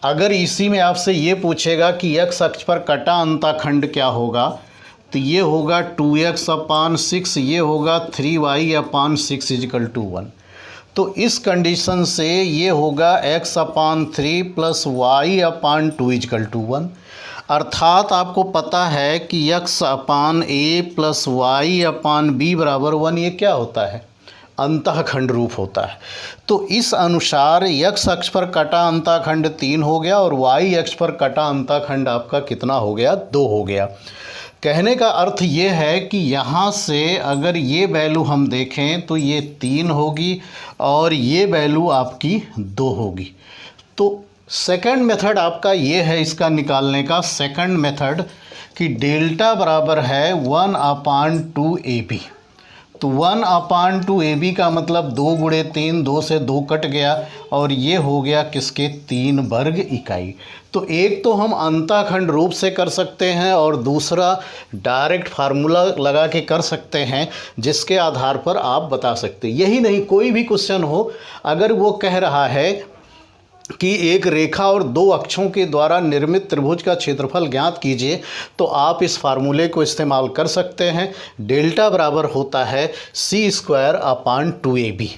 अगर इसी में आपसे ये पूछेगा कि x अक्ष पर कटा अंतःखंड क्या होगा, तो ये होगा 2x/6, ये होगा 3y/6 = 1। तो इस कंडीशन से ये होगा x/3 + y/2 = 1। अर्थात आपको पता है कि x/a + y/b = 1। ये क्या होता है? अंतःखंड रूप होता है। तो इस अनुसार x अक्ष पर कटा अंतःखंड 3 हो गया और y अक्ष पर कटा अंतःखंड आपका कितना हो गया? 2 हो गया। कहने का अर्थ ये है कि यहाँ से अगर ये वैल्यू हम देखें तो ये 3 होगी और ये वैल्यू आपकी 2 होगी। तो सेकंड मेथड आपका ये है इसका निकालने का, सेकंड मेथड कि डेल्टा बराबर है 1/2 AB। तो 1/2 का मतलब 2 गुणे 3, 2 से 2 कट गया और ये हो गया किसके 3 वर्ग इकाई। तो एक तो हम अंताखंड रूप से कर सकते हैं और दूसरा डायरेक्ट फार्मूला लगा के कर सकते हैं, जिसके आधार पर आप बता सकते हैं। यही नहीं, कोई भी क्वेश्चन हो, अगर वो कह रहा है कि एक रेखा और 2 अक्षों के द्वारा निर्मित त्रिभुज का क्षेत्रफल ज्ञात कीजिए, तो आप इस फार्मूले को इस्तेमाल कर सकते हैं। डेल्टा बराबर होता है c²/2ab।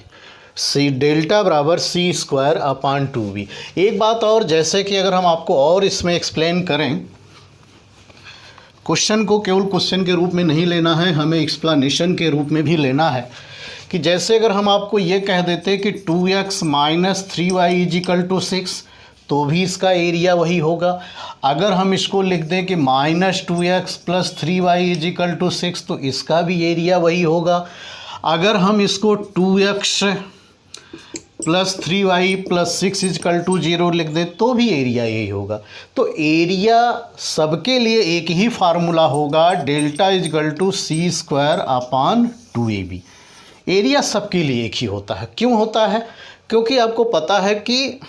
डेल्टा बराबर c²/2b। एक बात और, जैसे कि अगर हम आपको और इसमें एक्सप्लेन करें, क्वेश्चन को केवल क्वेश्चन के रूप में नहीं लेना है, हमें एक्सप्लेनेशन के रूप में भी लेना है। कि जैसे अगर हम आपको ये कह देते कि 2x - 3y = 6, तो भी इसका एरिया वही होगा। अगर हम इसको लिख दें कि -2x + 3y = 6, तो इसका भी एरिया वही होगा। अगर हम इसको 2x + 3y + 6 = 0 लिख दें, तो भी एरिया यही होगा। तो एरिया सबके लिए एक ही फार्मूला होगा, डेल्टा = c²/2ab। एरिया सबके लिए एक ही होता है। क्यों होता है? क्योंकि आपको पता है कि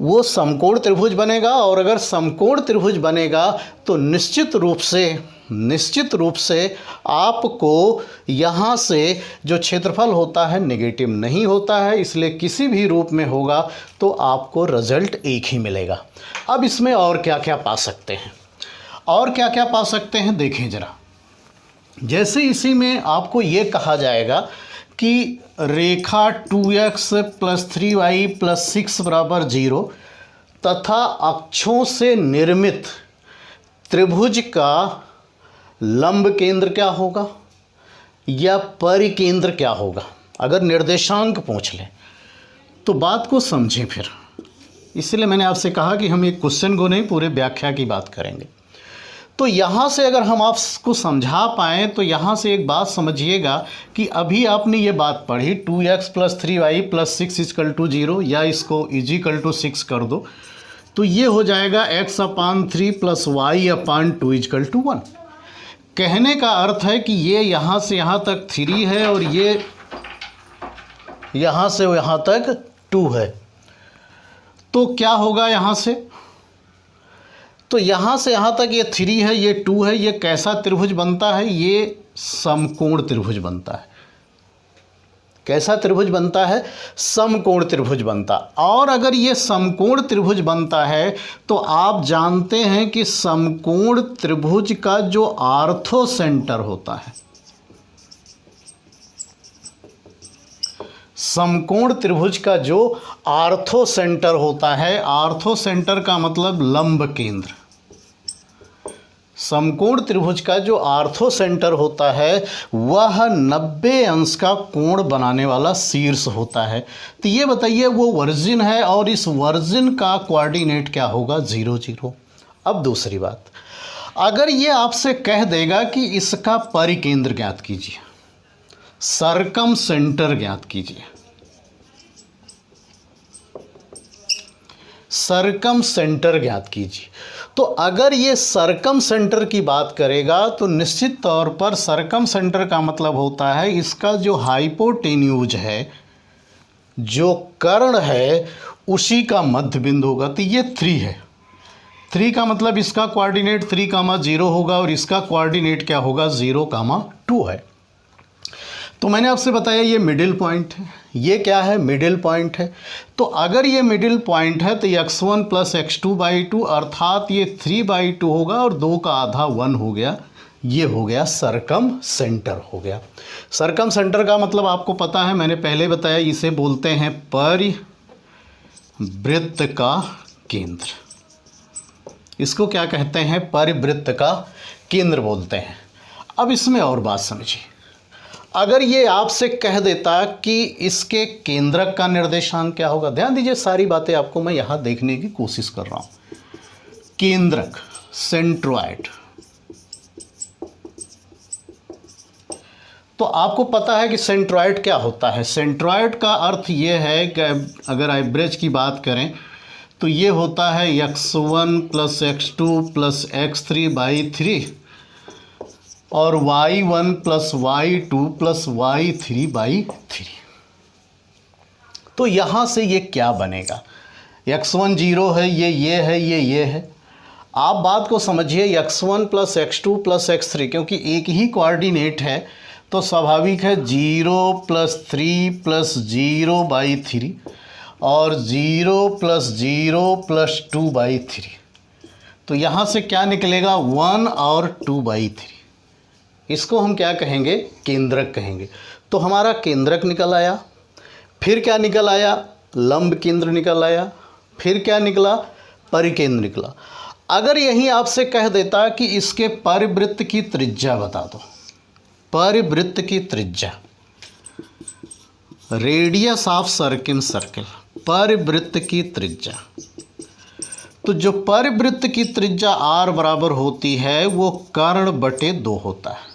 वो समकोण त्रिभुज बनेगा, और अगर समकोण त्रिभुज बनेगा तो निश्चित रूप से आपको यहाँ से जो क्षेत्रफल होता है नेगेटिव नहीं होता है, इसलिए किसी भी रूप में होगा तो आपको रिजल्ट एक ही मिलेगा। अब इसमें और क्या क्या पा सकते हैं, देखें ज़रा। जैसे इसी में आपको ये कहा जाएगा कि रेखा 2x + 3y + 6 = 0 तथा अक्षों से निर्मित त्रिभुज का लंब केंद्र क्या होगा या परिकेंद्र क्या होगा। अगर निर्देशांक पूछ लें तो बात को समझें फिर। इसलिए मैंने आपसे कहा कि हम एक क्वेश्चन को नहीं, पूरे व्याख्या की बात करेंगे। तो यहाँ से अगर हम आपको समझा पाएँ तो यहाँ से एक बात समझिएगा कि अभी आपने ये बात पढ़ी 2x + 3y + 6 = 0, या इसको = 6 कर दो, तो ये हो जाएगा x/3 + y/2 = 1। कहने का अर्थ है कि ये यहाँ से यहाँ तक 3 है और ये यहाँ से यहाँ तक 2 है। तो क्या होगा यहाँ से? तो यहाँ से यहाँ तक ये 3 है, ये 2 है, ये कैसा त्रिभुज बनता है? ये समकोण त्रिभुज बनता है। कैसा त्रिभुज बनता है? समकोण त्रिभुज बनता। और अगर ये समकोण त्रिभुज बनता है तो आप जानते हैं कि समकोण त्रिभुज का जो आर्थो सेंटर होता है, समकोण त्रिभुज का जो आर्थो सेंटर होता है, आर्थो सेंटर का मतलब लंब केंद्र। समकोण त्रिभुज का जो आर्थो सेंटर होता है वह 90 अंश का कोण बनाने वाला शीर्ष होता है। तो ये बताइए, वो वर्जिन है और इस वर्जिन का कोऑर्डिनेट क्या होगा? 0, 0। अब दूसरी बात, अगर ये आपसे कह देगा कि इसका परिकेंद्र ज्ञात कीजिए, सरकम सेंटर ज्ञात कीजिए, सरकम सेंटर ज्ञात कीजिए, तो अगर ये सरकम सेंटर की बात करेगा तो निश्चित तौर पर सरकम सेंटर का मतलब होता है इसका जो हाइपोटेन्यूज है, जो कर्ण है, उसी का मध्य बिंदु होगा। तो ये 3 है, 3 का मतलब इसका कोऑर्डिनेट 3,0 होगा और इसका कोऑर्डिनेट क्या होगा? 0,2 है। तो मैंने आपसे बताया ये मिडिल पॉइंट है। ये क्या है? मिडिल पॉइंट है। तो अगर ये मिडिल पॉइंट है तो x1 + x2/2 अर्थात ये 3/2 होगा और 2 का आधा 1 हो गया। ये हो गया सरकम सेंटर हो गया। सरकम सेंटर का मतलब आपको पता है, मैंने पहले बताया, इसे बोलते हैं परिवृत्त का केंद्र। इसको क्या कहते हैं? परिवृत्त का केंद्र बोलते हैं। अब इसमें और बात समझिए, अगर ये आपसे कह देता कि इसके केंद्रक का निर्देशांक क्या होगा। ध्यान दीजिए, सारी बातें आपको मैं यहाँ देखने की कोशिश कर रहा हूँ। केंद्रक, सेंट्रॉइड, तो आपको पता है कि सेंट्रॉइड क्या होता है। सेंट्रॉइड का अर्थ ये है कि अगर एवरेज की बात करें तो ये होता है x1 + x2 + x3/3 और y1 + y2 + y3/3। तो यहाँ से ये क्या बनेगा, x1 0 है, ये है, ये है। आप बात को समझिए, x1 + x2 + x3, क्योंकि एक ही कोऑर्डिनेट है तो स्वाभाविक है 0 + 3 + 0/3 और 0 + 0 + 2/3। तो यहाँ से क्या निकलेगा, 1 और 2/3। इसको हम क्या कहेंगे, केंद्रक कहेंगे। तो हमारा केंद्रक निकल आया। फिर क्या निकल आया, लंब केंद्र निकल आया। फिर क्या निकला, परिकेंद्र निकला। अगर यही आपसे कह देता कि इसके परिवृत्त की त्रिज्या बता दो, परिवृत्त की त्रिज्या, रेडियस ऑफ सर्किल, परिवृत्त की त्रिज्या, तो जो परिवृत्त की त्रिज्या r बराबर होती है वो कर्ण/2 होता है।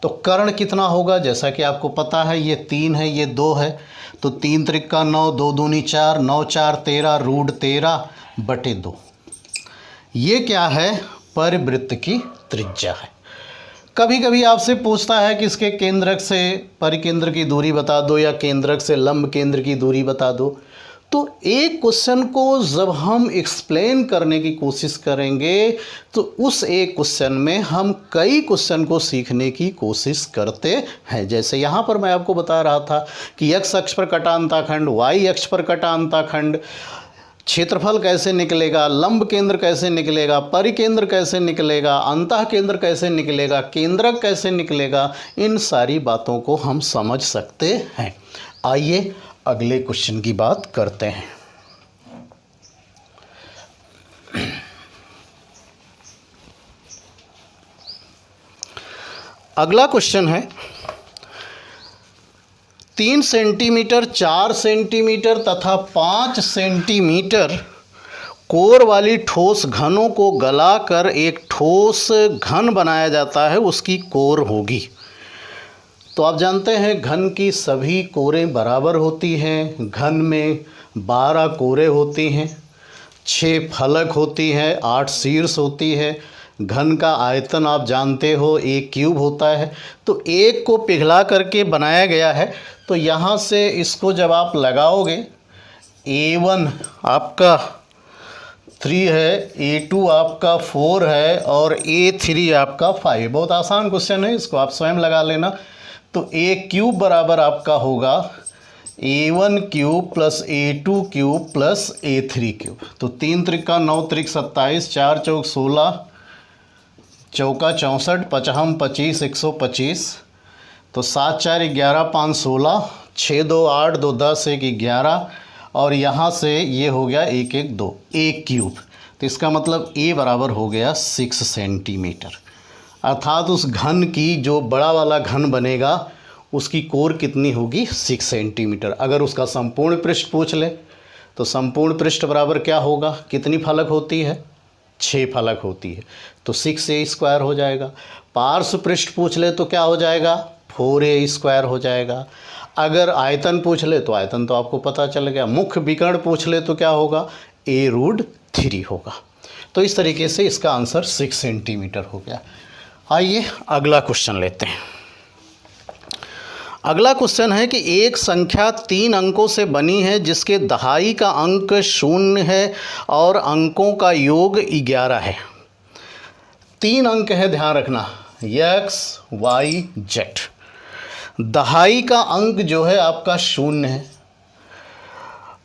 तो कर्ण कितना होगा, जैसा कि आपको पता है ये 3 है, ये 2 है, तो 3 त्रिका 9, 2 दूनी 4, 9 4 13, √13/2। ये क्या है, परिवृत्त की त्रिज्या है। कभी कभी आपसे पूछता है कि इसके केंद्रक से परिकेंद्र की दूरी बता दो या केंद्रक से लंब केंद्र की दूरी बता दो। तो एक क्वेश्चन को जब हम एक्सप्लेन करने की कोशिश करेंगे तो उस एक क्वेश्चन में हम कई क्वेश्चन को सीखने की कोशिश करते हैं। जैसे यहाँ पर मैं आपको बता रहा था कि x अक्ष पर कटा अंताखंड, y अक्ष पर कटा अंताखंड, क्षेत्रफल कैसे निकलेगा, लंब केंद्र कैसे निकलेगा, परिकेंद्र कैसे निकलेगा, अंतः केंद्र कैसे निकलेगा, केंद्रक कैसे निकलेगा, इन सारी बातों को हम समझ सकते हैं। आइए अगले क्वेश्चन की बात करते हैं। अगला क्वेश्चन है 3 सेंटीमीटर, 4 सेंटीमीटर तथा 5 सेंटीमीटर कोर वाली ठोस घनों को गलाकर एक ठोस घन बनाया जाता है, उसकी कोर होगी। तो आप जानते हैं घन की सभी कोरें बराबर होती हैं। घन में 12 कोरें होती हैं, 6 फलक होती हैं, 8 शीर्ष होती है। घन का आयतन आप जानते हो 1 क्यूब होता है। तो 1 को पिघला करके बनाया गया है। तो यहाँ से इसको जब आप लगाओगे, A1 आपका 3 है, A2 आपका 4 है और A3 आपका 5। बहुत आसान क्वेश्चन है, इसको आप स्वयं लगा लेना। तो A क्यूब बराबर आपका होगा A1 cube + A2 cube + A3 cube. तो 3 त्रिका 9 त्रिक 27, 4 चौक 16, चौका 64, 55 25, 125। तो 7 4 11, 5 16, 6 2 8, 2 10, 1 11 और यहाँ से ये हो गया 1 1 2, 1 क्यूब। तो इसका मतलब A बराबर हो गया 6 सेंटीमीटर। अर्थात उस घन की, जो बड़ा वाला घन बनेगा, उसकी कोर कितनी होगी, 6 सेंटीमीटर। अगर उसका संपूर्ण पृष्ठ पूछ ले तो संपूर्ण पृष्ठ बराबर क्या होगा, कितनी फलक होती है, 6 फलक होती है, तो 6a² हो जाएगा। पार्श्व पृष्ठ पूछ ले तो क्या हो जाएगा, 4a² हो जाएगा। अगर आयतन पूछ ले तो आयतन तो आपको पता चल गया। मुख्य विकर्ण पूछ ले तो क्या होगा, a√3 होगा। तो इस तरीके से इसका आंसर 6 सेंटीमीटर हो गया। आइए अगला क्वेश्चन लेते हैं। अगला क्वेश्चन है कि एक संख्या 3 अंकों से बनी है जिसके दहाई का अंक 0 है और अंकों का योग 11 है। 3 अंक है, ध्यान रखना, x y z। दहाई का अंक जो है आपका 0 है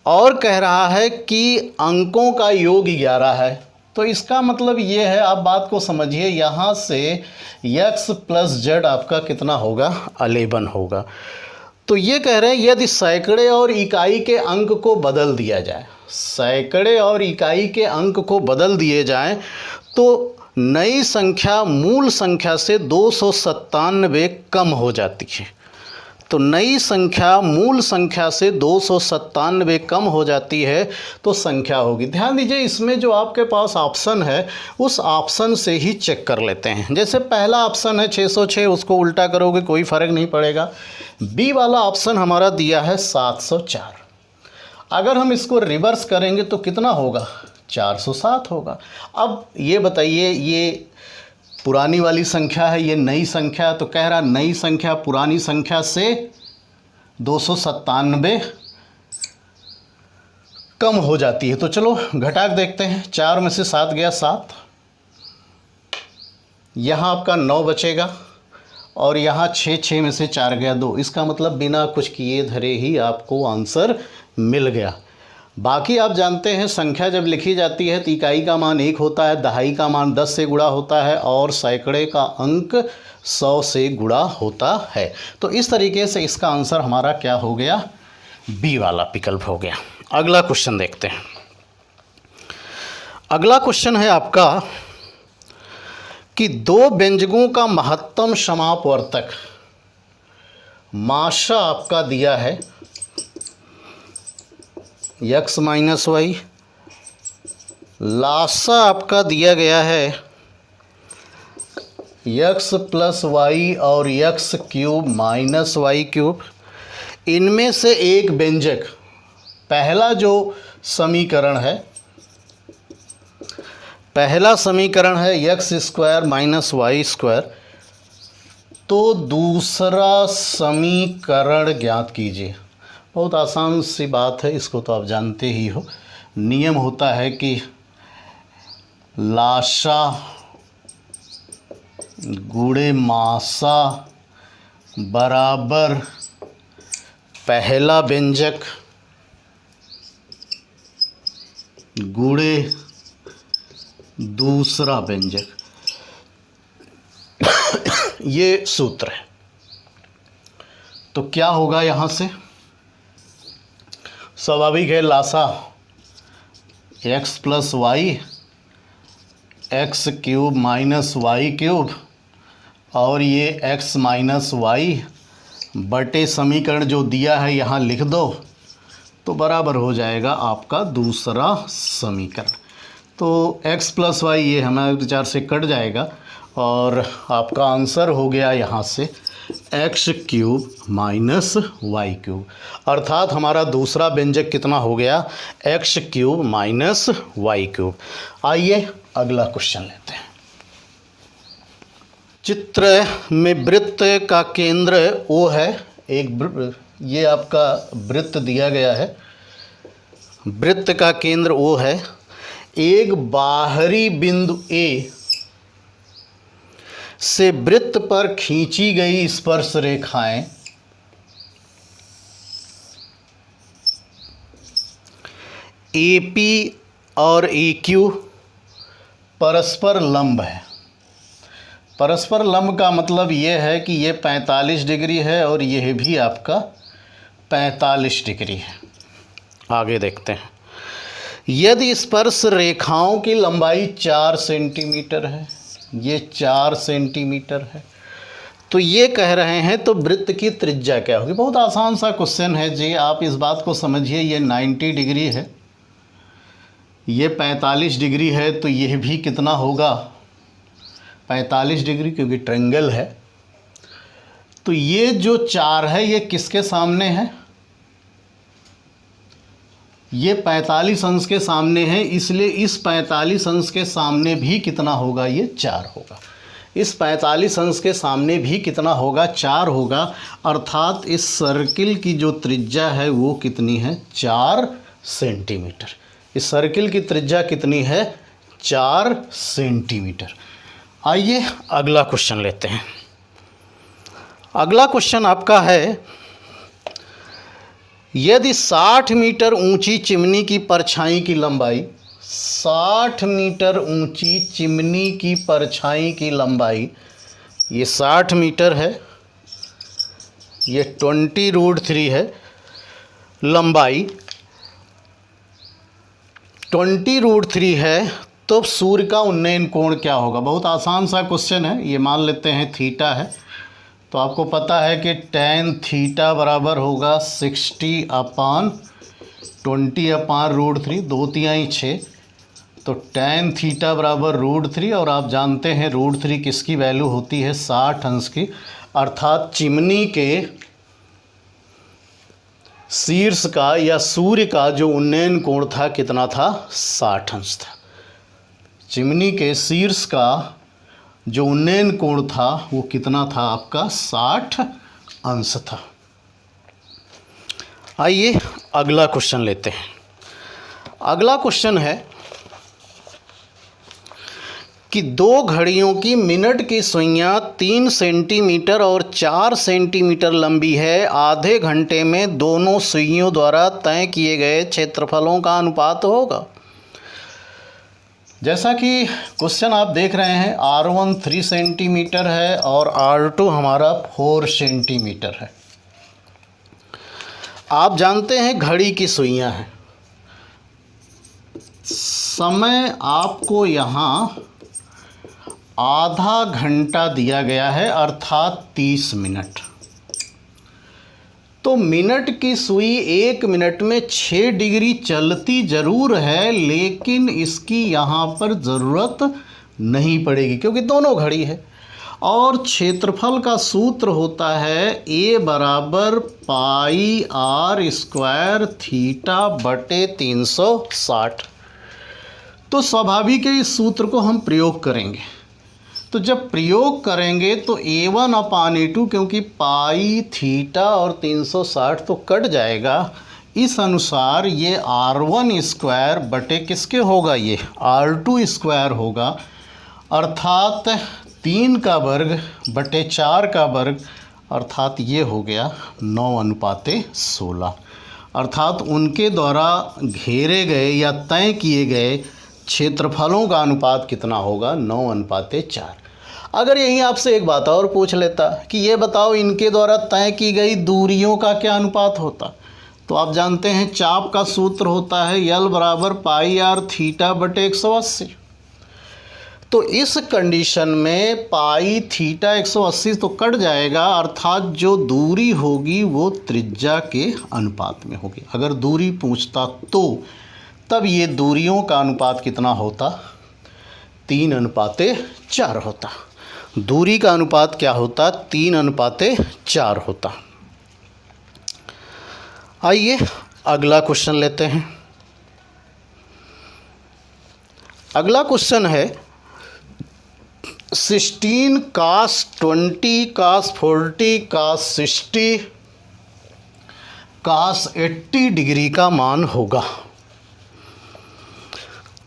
और कह रहा है कि अंकों का योग 11 है। तो इसका मतलब ये है, आप बात को समझिए, यहाँ से x + z आपका कितना होगा, 11 होगा। तो ये कह रहे हैं यदि सैकड़े और इकाई के अंक को बदल दिया जाए, सैकड़े और इकाई के अंक को बदल दिए जाएं तो नई संख्या मूल संख्या से 297 कम हो जाती है। तो नई संख्या मूल संख्या से 297 कम हो जाती है तो संख्या होगी। ध्यान दीजिए, इसमें जो आपके पास ऑप्शन है उस ऑप्शन से ही चेक कर लेते हैं। जैसे पहला ऑप्शन है 606, उसको उल्टा करोगे कोई फ़र्क नहीं पड़ेगा। बी वाला ऑप्शन हमारा दिया है 704, अगर हम इसको रिवर्स करेंगे तो कितना होगा, 407 होगा। अब ये बताइए, ये पुरानी वाली संख्या है, ये नई संख्या, तो कह रहा नई संख्या पुरानी संख्या से 297 कम हो जाती है। तो चलो घटाक देखते हैं। 4 में से 7 गया 7, यहाँ आपका 9 बचेगा और यहाँ 6 में से 4 गया 2। इसका मतलब बिना कुछ किए धरे ही आपको आंसर मिल गया। बाकी आप जानते हैं संख्या जब लिखी जाती है तो इकाई का मान 1 होता है, दहाई का मान 10 से गुणा होता है और सैकड़े का अंक 100 से गुणा होता है। तो इस तरीके से इसका आंसर हमारा क्या हो गया, बी वाला विकल्प हो गया। अगला क्वेश्चन देखते हैं। अगला क्वेश्चन है आपका कि 2 व्यंजकों का महत्तम समापवर्तक माशा आपका दिया है x माइनस वाई, लासा आपका दिया गया है x प्लस वाई और x cube minus Y cube. इनमें से एक व्यंजक, पहला जो समीकरण है, पहला समीकरण है x square minus Y square, तो दूसरा समीकरण ज्ञात कीजिए। बहुत आसान सी बात है, इसको तो आप जानते ही हो। नियम होता है कि लाशा गुणे मासा बराबर पहला व्यंजक गुणे दूसरा व्यंजक, ये सूत्र है। तो क्या होगा यहाँ से, स्वाभाविक है लासा x plus Y X cube minus Y cube और ये x माइनस वाई बटे समीकरण जो दिया है यहाँ लिख दो, तो बराबर हो जाएगा आपका दूसरा समीकरण। तो x प्लस वाई ये हमारे विचार से कट जाएगा और आपका आंसर हो गया यहाँ से x cube minus Y cube, अर्थात हमारा दूसरा व्यंजक कितना हो गया, x cube minus Y cube. आइए अगला क्वेश्चन लेते हैं। चित्र में वृत्त का केंद्र O है, एक ये आपका वृत्त दिया गया है, वृत्त का केंद्र O है। एक बाहरी बिंदु A से वृत्त पर खींची गई स्पर्श रेखाएं AP और AQ परस्पर लंब है। परस्पर लंब का मतलब ये है कि ये 45 डिग्री है और यह भी आपका 45 डिग्री है। आगे देखते हैं। यदि स्पर्श रेखाओं की लंबाई 4 सेंटीमीटर है, ये 4 सेंटीमीटर है, तो ये कह रहे हैं तो वृत्त की त्रिज्या क्या होगी। बहुत आसान सा क्वेश्चन है जी, आप इस बात को समझिए। ये 90 डिग्री है, ये 45 डिग्री है, तो यह भी कितना होगा, 45 डिग्री, क्योंकि ट्रायंगल है। तो ये जो 4 है ये किसके सामने है, ये 45 अंश के सामने है, इसलिए इस 45 अंश के सामने भी कितना होगा, ये 4 होगा। इस 45 अंश के सामने भी कितना होगा, 4 होगा। अर्थात इस सर्किल की जो त्रिज्या है वो कितनी है, 4 सेंटीमीटर। इस सर्किल की त्रिज्या कितनी है, 4 सेंटीमीटर। आइए अगला क्वेश्चन लेते हैं। अगला क्वेश्चन आपका है, यदि 60 मीटर ऊंची चिमनी की परछाई की लंबाई, 60 मीटर ऊंची चिमनी की परछाई की लंबाई, ये 60 मीटर है, ये 20√3 है, लंबाई 20√3 है, तो सूर्य का उन्नयन कोण क्या होगा। बहुत आसान सा क्वेश्चन है, ये मान लेते हैं थीटा है, तो आपको पता है कि tan थीटा बराबर होगा 60/20/√3, 2/3 तो tan थीटा बराबर √3 और आप जानते हैं √3 किसकी वैल्यू होती है 60 अंश की, अर्थात चिमनी के शीर्ष का या सूर्य का जो उन्नयन कोण था कितना था 60 अंश था। चिमनी के शीर्ष का जो उन्नयन कोण था वो कितना था आपका 60 अंश था। आइए अगला क्वेश्चन लेते हैं। अगला क्वेश्चन है कि दो घड़ियों की मिनट की सुइयां 3 सेंटीमीटर और 4 सेंटीमीटर लंबी है। आधे घंटे में दोनों सुइयों द्वारा तय किए गए क्षेत्रफलों का अनुपात होगा। जैसा कि क्वेश्चन आप देख रहे हैं, R1 3 सेंटीमीटर है और R2 हमारा 4 सेंटीमीटर है। आप जानते हैं घड़ी की सुइयां हैं। समय आपको यहाँ आधा घंटा दिया गया है अर्थात 30 मिनट। तो मिनट की सुई 1 मिनट में 6 डिग्री चलती ज़रूर है, लेकिन इसकी यहाँ पर ज़रूरत नहीं पड़ेगी क्योंकि दोनों घड़ी है। और क्षेत्रफल का सूत्र होता है A बराबर πr² थीटा बटे 360। तो स्वाभाविक है इस सूत्र को हम प्रयोग करेंगे। तो जब प्रयोग करेंगे तो A1/A2 क्योंकि पाई थीटा और 360 तो कट जाएगा, इस अनुसार ये R1² बटे किसके होगा, ये R2² होगा, अर्थात 3 का वर्ग बटे 4 का वर्ग, अर्थात ये हो गया 9:16। अर्थात उनके द्वारा घेरे गए या तय किए गए क्षेत्रफलों का अनुपात कितना होगा 9:4। अगर यहीं आपसे एक बात और पूछ लेता कि ये बताओ इनके द्वारा तय की गई दूरियों का क्या अनुपात होता, तो आप जानते हैं चाप का सूत्र होता है L बराबर πr थीटा बटे 180। तो इस कंडीशन में पाई थीटा 180 तो कट जाएगा, अर्थात जो दूरी होगी वो त्रिज्या के अनुपात में होगी। अगर दूरी पूछता तो तब ये दूरियों का अनुपात कितना होता 3:4 होता। दूरी का अनुपात क्या होता 3:4 होता। आइए अगला क्वेश्चन लेते हैं। अगला क्वेश्चन है 16 cos 20 cos 40 cos 60 cos 80 degree का मान होगा।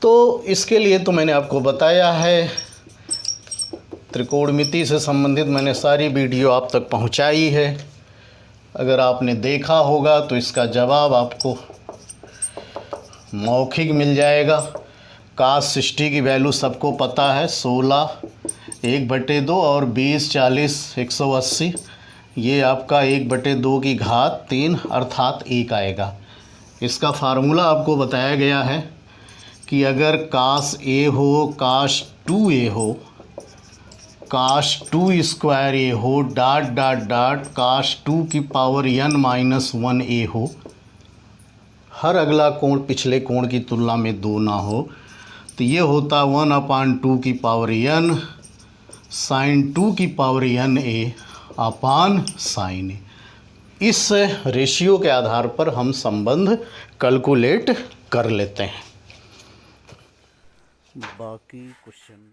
तो इसके लिए तो मैंने आपको बताया है, त्रिकोणमिति से संबंधित मैंने सारी वीडियो आप तक पहुंचाई है। अगर आपने देखा होगा तो इसका जवाब आपको मौखिक मिल जाएगा। cos 60 की वैल्यू सबको पता है 16 1/2 और 20 40 180, ये आपका 1/2 की घात 3 अर्थात 1 आएगा। इसका फार्मूला आपको बताया गया है कि अगर cos A हो cos 2A हो cos 2² हो cos 2 की पावर n-1 हो, हर अगला कोण पिछले कोण की तुलना में 2 ना हो, तो ये होता 1/2 की पावर n sin 2 की power n upon sin A। इस रेशियो के आधार पर हम संबंध कैलकुलेट कर लेते हैं। बाकी क्वेश्चन